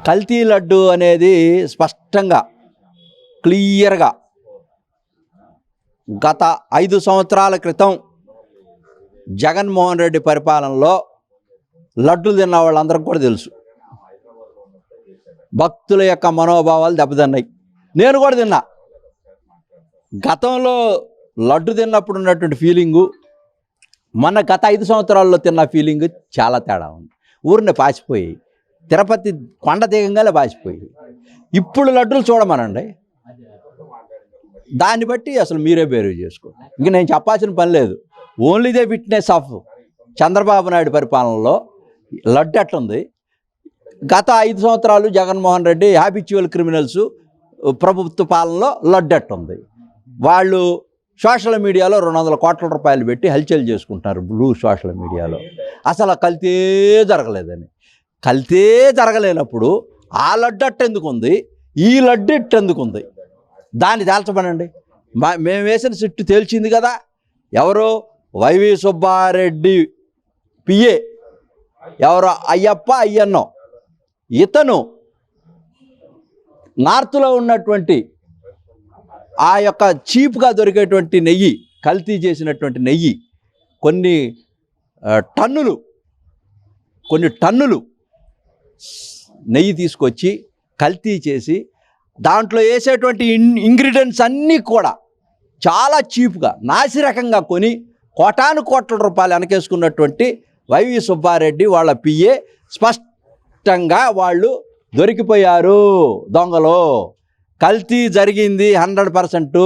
కల్తీ లడ్డు అనేది స్పష్టంగా క్లియర్గా గత 5 సంవత్సరాల క్రితం జగన్మోహన్ రెడ్డి పరిపాలనలో లడ్డులు తిన్న వాళ్ళందరికీ కూడా తెలుసు. భక్తుల యొక్క మనోభావాలు దెబ్బతిన్నాయి. నేను కూడా తిన్నా. గతంలో లడ్డు తిన్నప్పుడు ఉన్నటువంటి ఫీలింగు మొన్న గత 5 సంవత్సరాల్లో తిన్న ఫీలింగు చాలా తేడా ఉంది. ఊరిని పాసిపోయి తిరుపతి కొండ దిగంగానే పాసిపోయి ఇప్పుడు లడ్డులు చూడమనండి. దాన్ని బట్టి అసలు మీరే బేరు చేసుకోండి. ఇంక నేను చెప్పాల్సిన పని లేదు. Only they witness of Chandrababu Naidu పరిపాలనలో లడ్డు ఎట్లుంది, గత 5 సంవత్సరాలు జగన్మోహన్ రెడ్డి హ్యాబిచువల్ క్రిమినల్స్ ప్రభుత్వ పాలనలో లడ్డు ఎట్టుంది. వాళ్ళు సోషల్ మీడియాలో 200 కోట్ల రూపాయలు పెట్టి హల్చల్ చేసుకుంటున్నారు బ్లూ సోషల్ మీడియాలో. అసలు కల్తీ జరగలేదని. కల్తీ జరగలేనప్పుడు ఆ లడ్డు అట్టెందుకు ఉంది, ఈ లడ్డు ఎట్టెందుకు ఉంది, దాన్ని తేల్చమనండి. మేము వేసిన సిట్టు తేల్చింది కదా. ఎవరో వైవి సుబ్బారెడ్డి పిఏ, ఎవరో అయ్యప్ప అయ్యన్నో, ఇతను నార్త్లో ఉన్నటువంటి ఆ యొక్క చీప్గా దొరికేటువంటి నెయ్యి, కల్తీ చేసినటువంటి నెయ్యి కొన్ని టన్నులు నెయ్యి తీసుకొచ్చి కల్తీ చేసి దాంట్లో వేసేటువంటి ఇంగ్రీడియంట్స్ అన్నీ కూడా చాలా చీప్గా నాసిరకంగా కొని కోటాను కోట్ల రూపాయలు వెనకేసుకున్నటువంటి వైవి సుబ్బారెడ్డి వాళ్ళ పిఏ స్పష్టంగా వాళ్ళు దొరికిపోయారు. దొంగలు. కల్తీ జరిగింది 100%.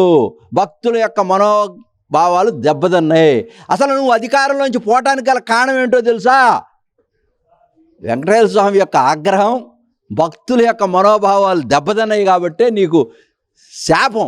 భక్తుల యొక్క మనోభావాలు దెబ్బతిన్నాయి. అసలు నువ్వు అధికారంలోంచి పోవటానికి గల కారణం ఏంటో తెలుసా? వెంకటేశ్వర స్వామి యొక్క ఆగ్రహం, భక్తుల యొక్క మనోభావాలు దెబ్బతిన్నాయి కాబట్టే నీకు శాపం.